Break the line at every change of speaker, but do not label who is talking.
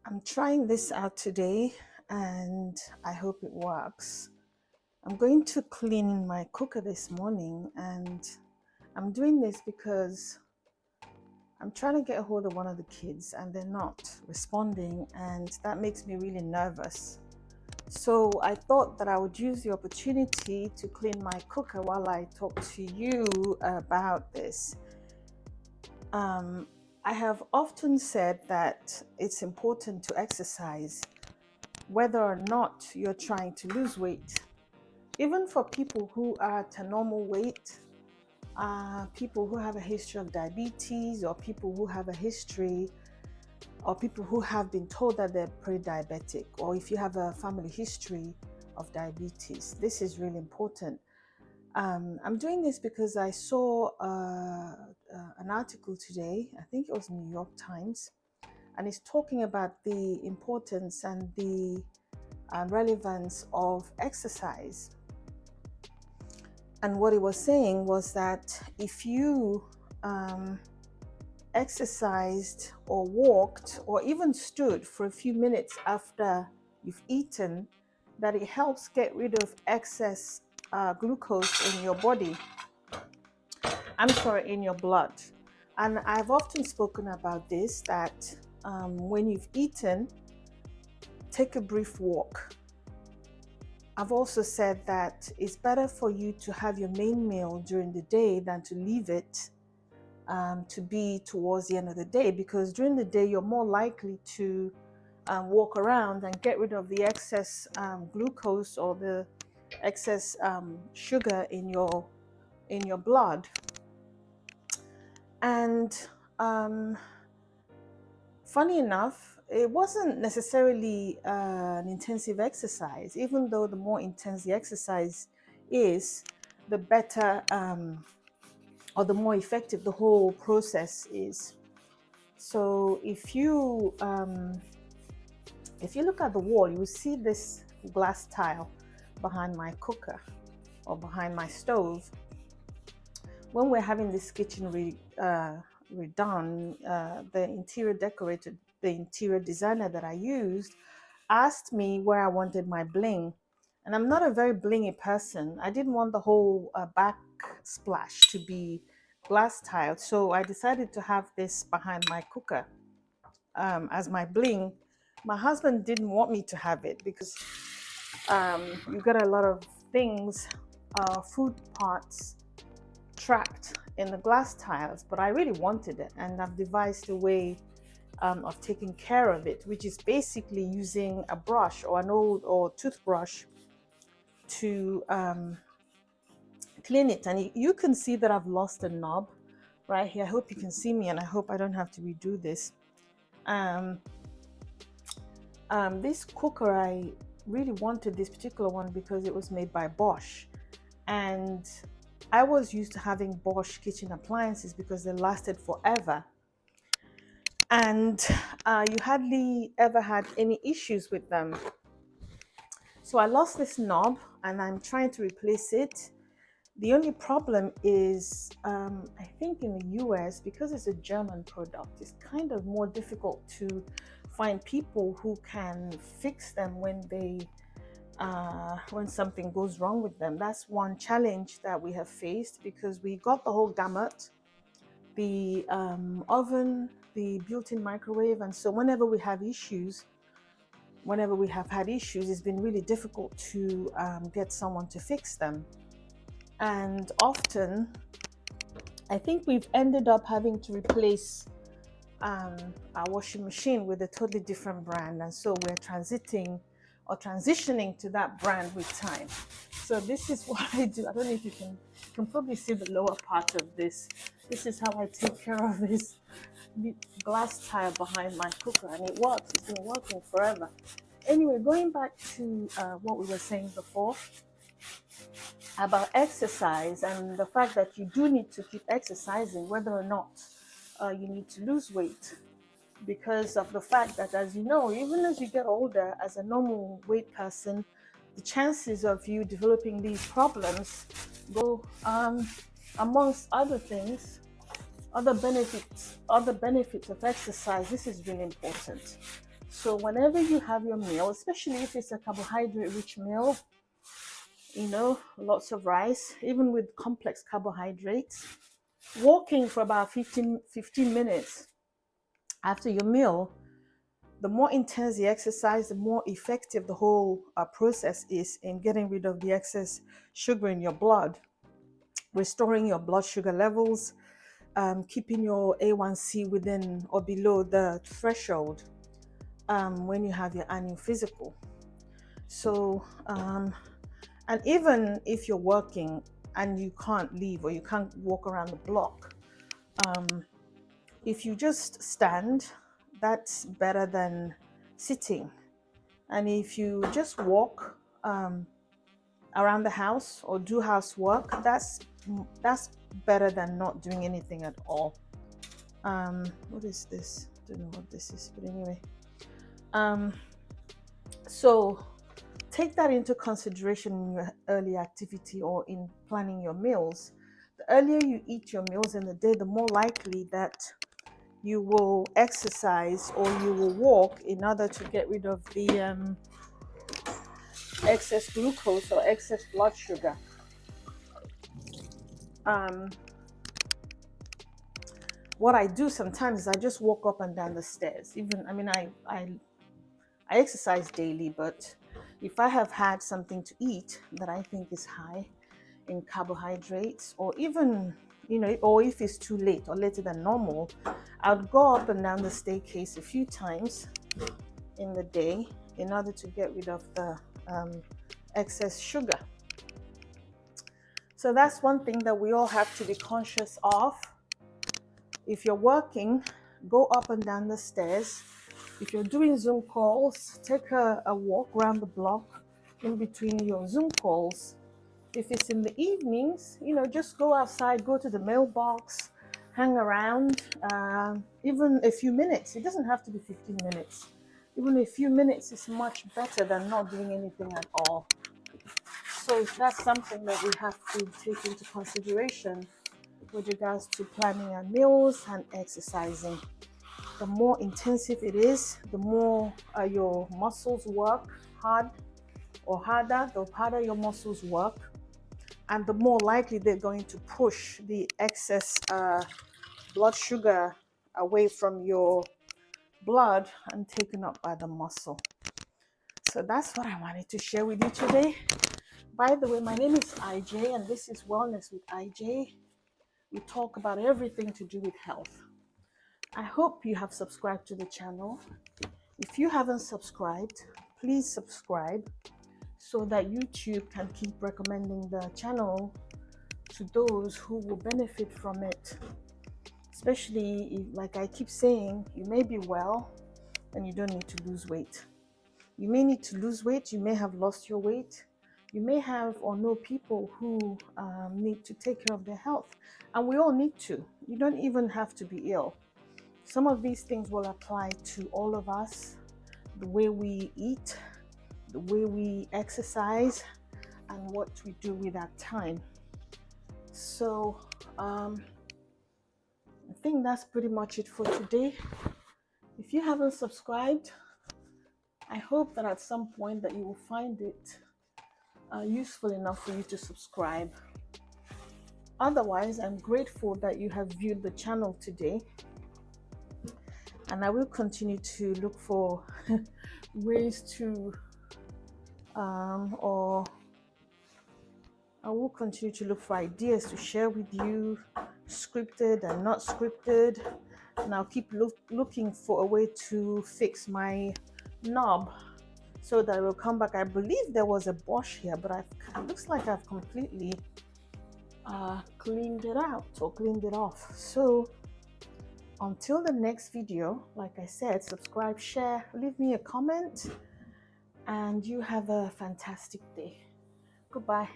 I'm trying this out today and I hope it works. I'm going to clean my cooker this morning and I'm doing this because I'm trying to get a hold of one of the kids and they're not responding, and that makes me really nervous. So I thought that I would use the opportunity to clean my cooker while I talk to you about this. Um, I have often said that it's important to exercise whether or not you're trying to lose weight. Even for people who are at a normal weight, people who have a history of diabetes, or people who have a history, or people who have been told that they're pre-diabetic, or if you have a family history of diabetes, this is really important. I'm doing this because I saw an article today, I think it was New York Times, and it's talking about the importance and the relevance of exercise. And what it was saying was that if you exercised or walked or even stood for a few minutes after you've eaten, that it helps get rid of excess glucose in your body. In your blood. And I've often spoken about this, that when you've eaten, take a brief walk. I've also said that it's better for you to have your main meal during the day than to leave it to be towards the end of the day, because during the day you're more likely to walk around and get rid of the excess glucose or the excess sugar in your blood. And funny enough, it wasn't necessarily an intensive exercise, even though the more intense the exercise is, the better or the more effective the whole process is. So if you look at the wall, you will see this glass tile behind my cooker or behind my stove. When we're having this kitchen redone, the interior designer that I used asked me where I wanted my bling. And I'm not a very blingy person. I didn't want the whole backsplash to be glass tiled. So I decided to have this behind my cooker as my bling. My husband didn't want me to have it because you got a lot of things, food parts trapped in the glass tiles, but I really wanted it, and I've devised a way of taking care of it, which is basically using a brush or an old or toothbrush to clean it. And you can see that I've lost a knob right here. I hope you can see me, and I hope I don't have to redo this. This cooker, I really wanted this particular one because it was made by Bosch, and I was used to having Bosch kitchen appliances because they lasted forever, and you hardly ever had any issues with them. So I lost this knob and I'm trying to replace it. The only problem is, I think in the US, because it's a German product, it's kind of more difficult to find people who can fix them when something goes wrong with them. That's one challenge that we have faced, because we got the whole gamut, the oven, the built-in microwave, and so whenever we have had issues, it's been really difficult to get someone to fix them. And often, I think we've ended up having to replace our washing machine with a totally different brand, and so we're transitioning to that brand with time. So this is what I do. I don't know if you can probably see the lower part of this. This is how I take care of this glass tile behind my cooker, and it works. It's been working forever. Anyway, going back to what we were saying before about exercise and the fact that you do need to keep exercising whether or not you need to lose weight, because of the fact that, as you know, even as you get older, as a normal weight person, the chances of you developing these problems go, amongst other things, other benefits of exercise. This is really important. So whenever you have your meal, especially if it's a carbohydrate rich meal, you know, lots of rice, even with complex carbohydrates, walking for about 15 minutes after your meal, the more intense the exercise, the more effective the whole process is in getting rid of the excess sugar in your blood, restoring your blood sugar levels, keeping your A1C within or below the threshold when you have your annual physical. So, and even if you're working and you can't leave or you can't walk around the block, if you just stand, that's better than sitting. And if you just walk around the house or do housework, that's better than not doing anything at all. What is this? I don't know what this is, but anyway. So take that into consideration in your early activity or in planning your meals. The earlier you eat your meals in the day, the more likely that you will exercise or you will walk in order to get rid of the excess glucose or excess blood sugar. What I do sometimes is I just walk up and down the stairs. Even, I mean, I exercise daily, but if I have had something to eat that I think is high in carbohydrates, or even, you know, or if it's too late or later than normal, I'd go up and down the staircase a few times in the day in order to get rid of the excess sugar. So that's one thing that we all have to be conscious of. If you're working, go up and down the stairs. If you're doing Zoom calls, take a walk around the block in between your Zoom calls. If it's in the evenings, you know, just go outside, go to the mailbox, hang around, even a few minutes. It doesn't have to be 15 minutes. Even a few minutes is much better than not doing anything at all. So that's something that we have to take into consideration with regards to planning our meals and exercising. The more intensive it is, the more your muscles work hard or harder, the harder your muscles work, and the more likely they're going to push the excess blood sugar away from your blood and taken up by the muscle. So that's what I wanted to share with you today. By the way, my name is IJ, and this is Wellness with IJ. We talk about everything to do with health. I hope you have subscribed to the channel. If you haven't subscribed, please subscribe so that YouTube can keep recommending the channel to those who will benefit from it. Especially if, like I keep saying, you may be well and you don't need to lose weight. You may need to lose weight, you may have lost your weight, you may have or know people who need to take care of their health, and we all need to. You don't even have to be ill. Some of these things will apply to all of us: the way we eat, the way we exercise, and what we do with our time. So I think that's pretty much it for today. If you haven't subscribed, I hope that at some point that you will find it useful enough for you to subscribe. Otherwise, I'm grateful that you have viewed the channel today, and I will continue to look for ways to or I will continue to look for ideas to share with you, scripted and not scripted, and I'll keep looking for a way to fix my knob so that it will come back. I believe there was a bush here, but it looks like I've completely cleaned it out or cleaned it off. So until the next video, like I said, subscribe, share, leave me a comment, and you have a fantastic day. Goodbye.